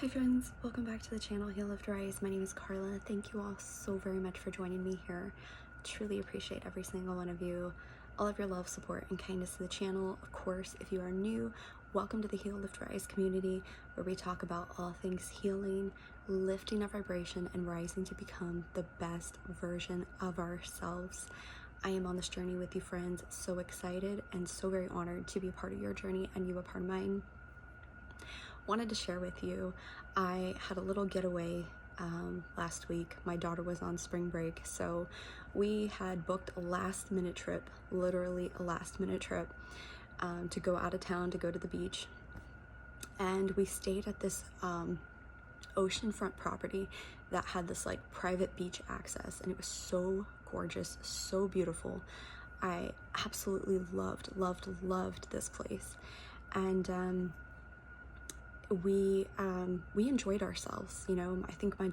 Hi friends, welcome back to the channel Heal Lift Rise. My name is Carla. Thank you all so very much for joining me here. Truly appreciate every single one of you, all of your love, support, and kindness to the channel. Of course, if you are new, welcome to the Heal Lift Rise community, where we talk about all things healing, lifting our vibration, and rising to become the best version of ourselves. I am on this journey with you, friends. So excited and so very honored to be a part of your journey and you a part of mine. Wanted to share with you, I had a little getaway last week. My daughter was on spring break, so we had booked a last minute trip, literally a last minute trip, to go out of town, to go to the beach. And we stayed at this oceanfront property that had this like private beach access, and it was so gorgeous, so beautiful. I absolutely loved this place. And we enjoyed ourselves. You know, I think my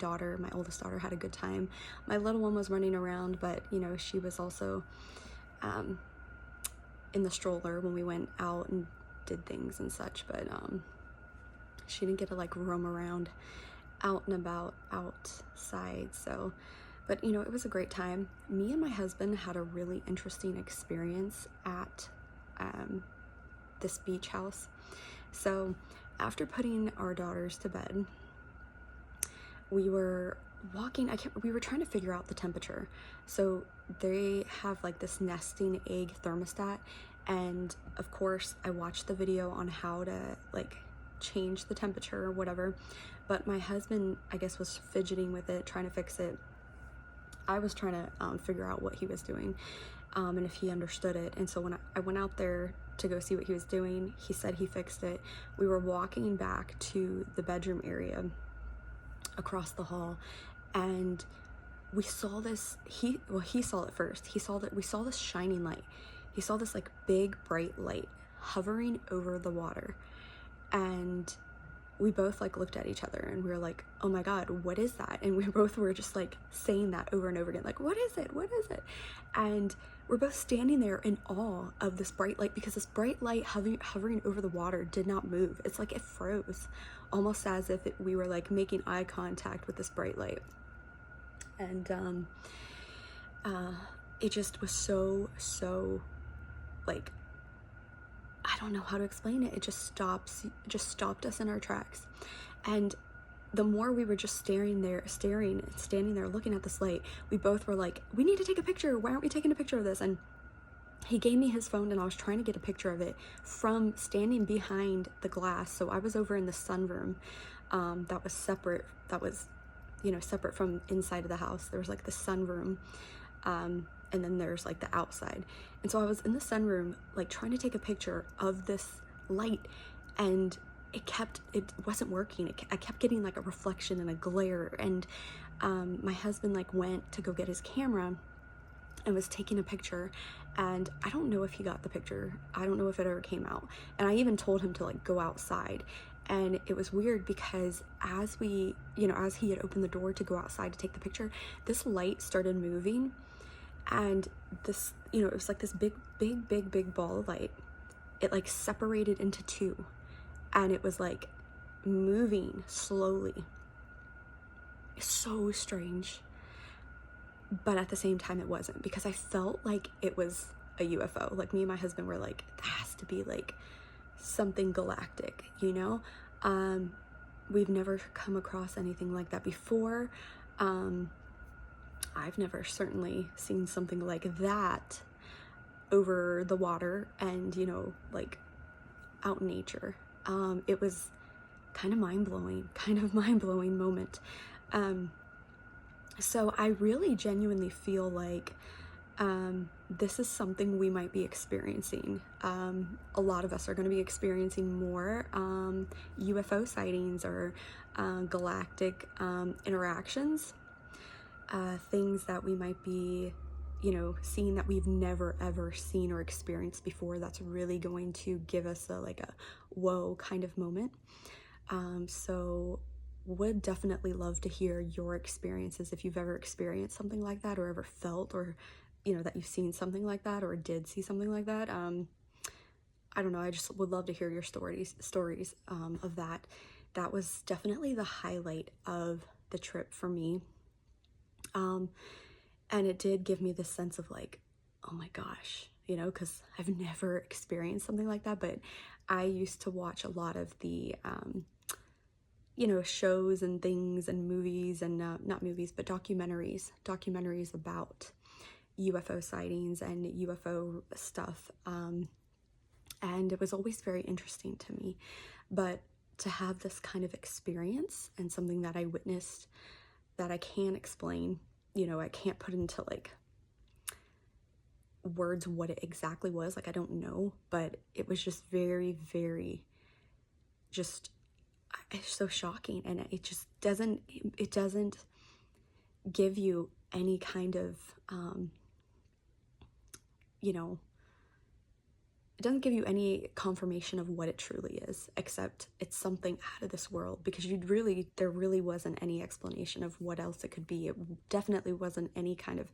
oldest daughter had a good time. My little one was running around, but you know, she was also in the stroller when we went out and did things and such, but she didn't get to like roam around out and about outside. So, but you know, it was a great time. Me and my husband had a really interesting experience at this beach house. So after putting our daughters to bed, we were walking, we were trying to figure out the temperature. So they have like this nesting egg thermostat, and of course I watched the video on how to like change the temperature or whatever, but my husband, I guess, was fidgeting with it, trying to fix it. I was trying to figure out what he was doing, and if he understood it. And so when I went out there to go see what he was doing, he said he fixed it. We were walking back to the bedroom area across the hall, and we saw this, he saw it first. We saw this shining light. He saw this like big bright light hovering over the water, and we both like looked at each other and we were like, oh my God, what is that? And we both were just like saying that over and over again, like, what is it? What is it? And we're both standing there in awe of this bright light, because this bright light hovering over the water did not move. It's like it froze, almost as if we were like making eye contact with this bright light. And it just was so like, I don't know how to explain it. It just stopped us in our tracks. And the more we were just standing there looking at this light, we both were like, we need to take a picture. Why aren't we taking a picture of this? And he gave me his phone, and I was trying to get a picture of it from standing behind the glass. So I was over in the sunroom that was separate, you know, separate from inside of the house. There was like the sunroom, and then there's like the outside. And so I was in the sunroom, like trying to take a picture of this light, and it wasn't working. I kept getting like a reflection and a glare. And my husband like went to go get his camera and was taking a picture, and I don't know if he got the picture. I don't know if it ever came out. And I even told him to like go outside. And it was weird because as he had opened the door to go outside to take the picture, this light started moving. And this, you know, it was like this big ball of light. It like separated into two, and it was like moving slowly. So strange. But at the same time, it wasn't, because I felt like it was a UFO. Like me and my husband were like, that has to be like something galactic, you know? We've never come across anything like that before. I've never certainly seen something like that over the water and, you know, like out in nature. It was kind of mind-blowing moment. So I really genuinely feel like this is something we might be experiencing. A lot of us are going to be experiencing more UFO sightings or galactic interactions. Things that we might be, you know, seeing that we've never ever seen or experienced before. That's really going to give us a whoa kind of moment. So would definitely love to hear your experiences, if you've ever experienced something like that, or ever felt, or you know, that you've seen something like that or did see something like that. I don't know, I just would love to hear your stories of that that was definitely the highlight of the trip for me. And it did give me this sense of like, oh my gosh, you know, because I've never experienced something like that. But I used to watch a lot of the, you know, shows and things and movies and not movies, but documentaries about UFO sightings and UFO stuff. And it was always very interesting to me. But to have this kind of experience and something that I witnessed that I can't explain, you know, I can't put into like words what it exactly was, like I don't know, but it was just very, very just it's so shocking, and it just doesn't give you any kind of you know, it doesn't give you any confirmation of what it truly is, except it's something out of this world, because there really wasn't any explanation of what else it could be. It definitely wasn't any kind of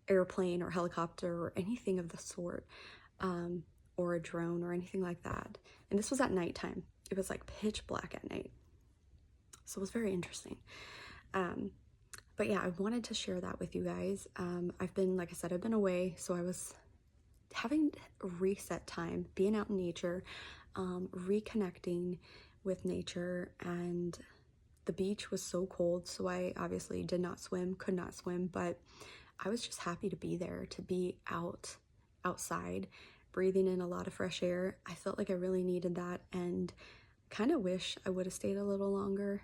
airplane or helicopter or anything of the sort, or a drone or anything like that. And this was at nighttime. It was like pitch black at night. So it was very interesting. But yeah, I wanted to share that with you guys. I've been, like I said, I've been away, so I was having reset time, being out in nature, reconnecting with nature, and the beach was so cold, so I obviously could not swim, but I was just happy to be there, to be outside, breathing in a lot of fresh air. I felt like I really needed that, and kind of wish I would have stayed a little longer,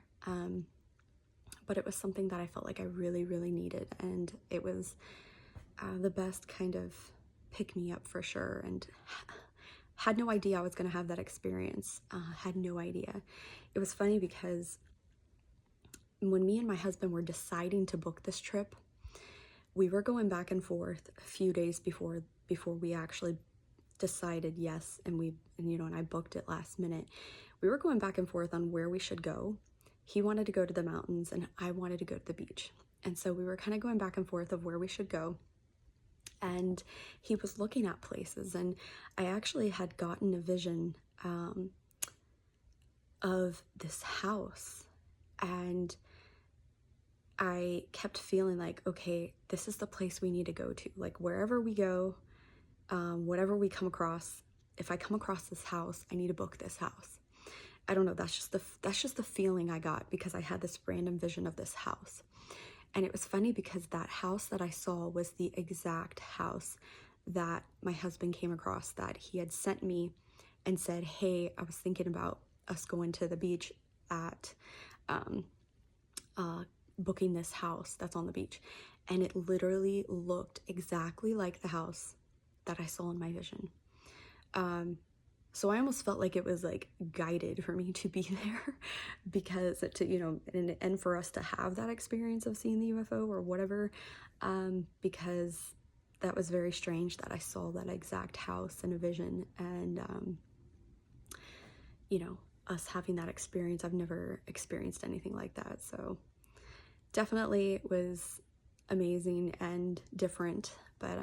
but it was something that I felt like I really, really needed, and it was the best kind of pick me up for sure. And had no idea I was going to have that experience. Had no idea. It was funny because when me and my husband were deciding to book this trip, we were going back and forth a few days before we actually decided yes, and you know, and I booked it last minute. We were going back and forth on where we should go. He wanted to go to the mountains and I wanted to go to the beach. And so we were kind of going back and forth of where we should go. And he was looking at places, and I actually had gotten a vision of this house, and I kept feeling like, okay, this is the place we need to go to. Like wherever we go, whatever we come across, if I come across this house, I need to book this house. I don't know, that's just the feeling I got, because I had this random vision of this house. And it was funny because that house that I saw was the exact house that my husband came across, that he had sent me and said, hey, I was thinking about us going to the beach at booking this house that's on the beach. And it literally looked exactly like the house that I saw in my vision. So I almost felt like it was like guided for me to be there, because you know, and for us to have that experience of seeing the UFO or whatever, because that was very strange that I saw that exact house in a vision. And you know, us having that experience, I've never experienced anything like that. So definitely was amazing and different, but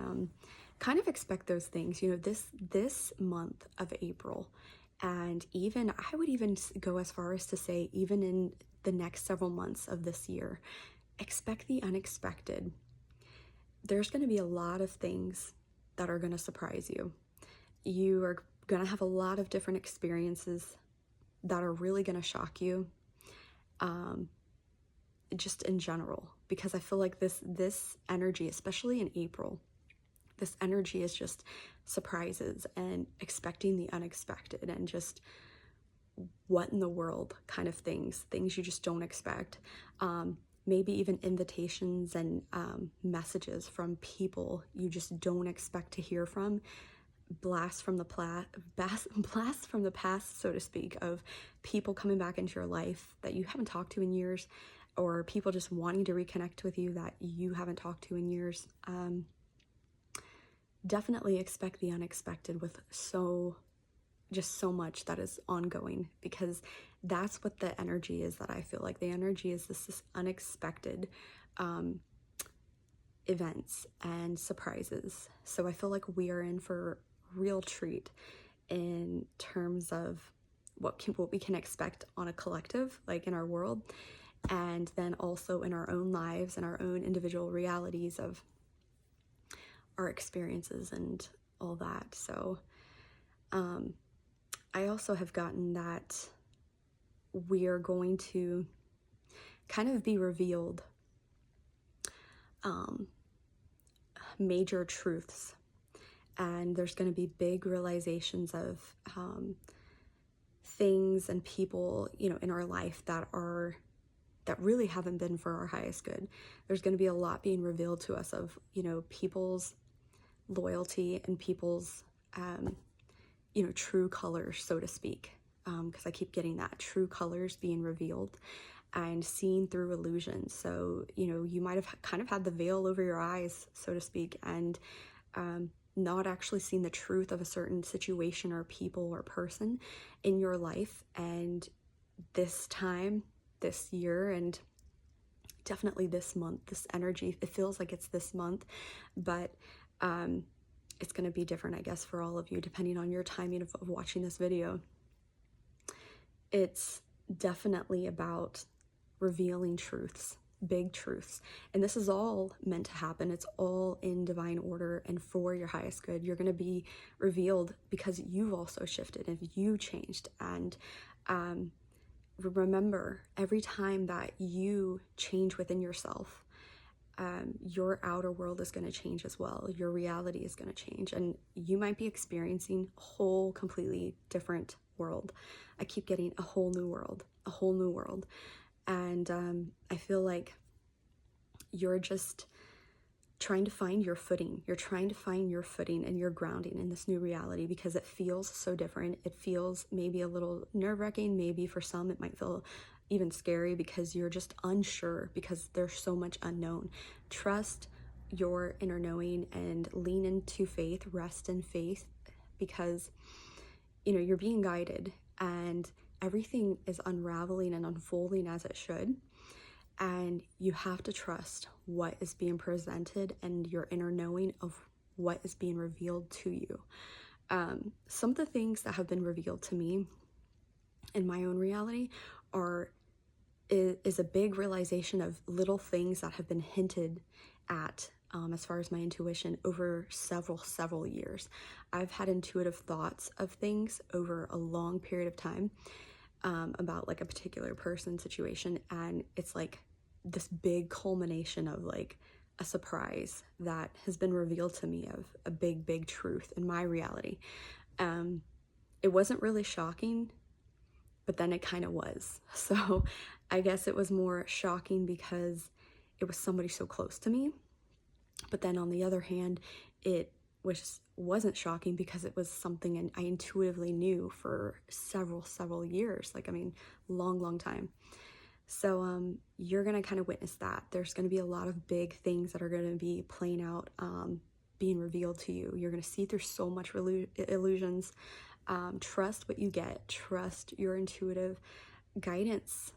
kind of expect those things, you know, this month of April, and even I would even go as far as to say even in the next several months of this year, expect the unexpected. There's going to be a lot of things that are going to surprise you. You are going to have a lot of different experiences that are really going to shock you, just in general, because I feel like this energy, especially in April, this energy is just surprises and expecting the unexpected, and just what in the world kind of things you just don't expect. Maybe even invitations and messages from people you just don't expect to hear from. Blast from the past, so to speak, of people coming back into your life that you haven't talked to in years, or people just wanting to reconnect with you that you haven't talked to in years. Definitely expect the unexpected with so much that is ongoing, because that's what the energy is that I feel like. The energy is this unexpected events and surprises. So I feel like we are in for a real treat in terms of what we can expect on a collective, like in our world, and then also in our own lives and our own individual realities of our experiences and all that. So I also have gotten that we're going to kind of be revealed major truths, and there's going to be big realizations of things and people, you know, in our life that really haven't been for our highest good. There's going to be a lot being revealed to us of, you know, people's loyalty and people's you know, true colors, so to speak, because I keep getting that, true colors being revealed and seen through illusions. So, you know, you might have kind of had the veil over your eyes, so to speak, and not actually seen the truth of a certain situation or people or person in your life. And this time, this year, and definitely this month, this energy, it feels like it's this month, but it's going to be different, I guess, for all of you, depending on your timing of watching this video. It's definitely about revealing truths, big truths. And this is all meant to happen. It's all in divine order and for your highest good. You're going to be revealed because you've also shifted and you changed. And remember, every time that you change within yourself, your outer world is going to change as well. Your reality is going to change, and you might be experiencing a whole completely different world. I keep getting a whole new world, a whole new world. And I feel like you're just trying to find your footing. You're trying to find your footing and your grounding in this new reality, because it feels so different. It feels maybe a little nerve-wracking. Maybe for some it might feel even scary because you're just unsure, because there's so much unknown. Trust your inner knowing and lean into faith, rest in faith, because, you know, you're being guided and everything is unraveling and unfolding as it should. And you have to trust what is being presented and your inner knowing of what is being revealed to you. Some of the things that have been revealed to me in my own reality is a big realization of little things that have been hinted at as far as my intuition over several years. I've had intuitive thoughts of things over a long period of time about like a particular person, situation, and it's like this big culmination of like a surprise that has been revealed to me of a big truth in my reality. It wasn't really shocking, but then it kind of was. So I guess it was more shocking because it was somebody so close to me. But then on the other hand, it wasn't shocking because it was something I intuitively knew for several years. Like, I mean, long time. So you're going to kind of witness that. There's going to be a lot of big things that are going to be playing out, being revealed to you. You're going to see through so much illusions. Trust what you get. Trust your intuitive guidance.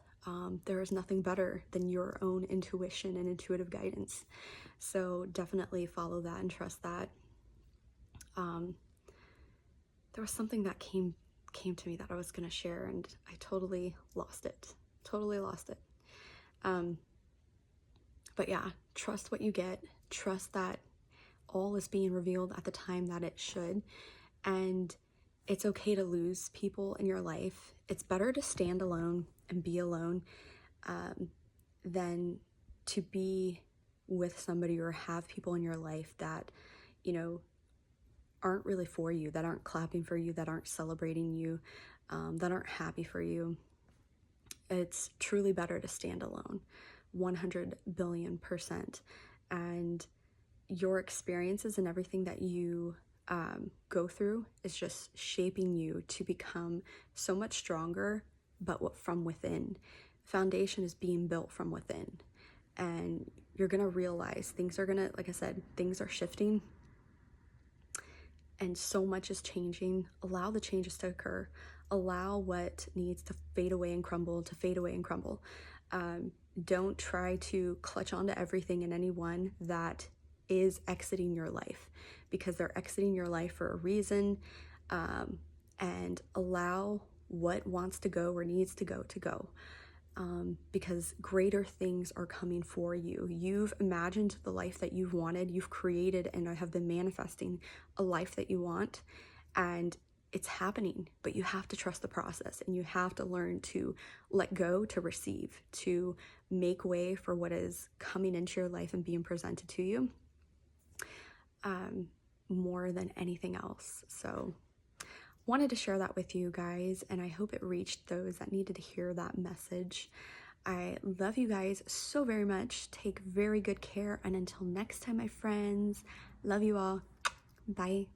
There is nothing better than your own intuition and intuitive guidance. So definitely follow that and trust that. There was something that came to me that I was going to share, and I totally lost it. But yeah, trust what you get. Trust that all is being revealed at the time that it should. And it's okay to lose people in your life. It's better to stand alone and be alone than to be with somebody or have people in your life that, you know, aren't really for you, that aren't clapping for you, that aren't celebrating you, that aren't happy for you. It's truly better to stand alone, 100 billion%. And your experiences and everything that you go through is just shaping you to become so much stronger, but from within. Foundation is being built from within. And you're going to realize things are going to, like I said, things are shifting and so much is changing. Allow the changes to occur. Allow what needs to fade away and crumble to fade away and crumble. Don't try to clutch onto everything and anyone that is exiting your life, because they're exiting your life for a reason. And allow what wants to go or needs to go. Because greater things are coming for you. You've imagined the life that you've wanted, you've created and have been manifesting a life that you want, and it's happening, but you have to trust the process, and you have to learn to let go, to receive, to make way for what is coming into your life and being presented to you, more than anything else. So wanted to share that with you guys, and I hope it reached those that needed to hear that message. I love you guys so very much. Take very good care, and until next time, my friends, love you all. Bye.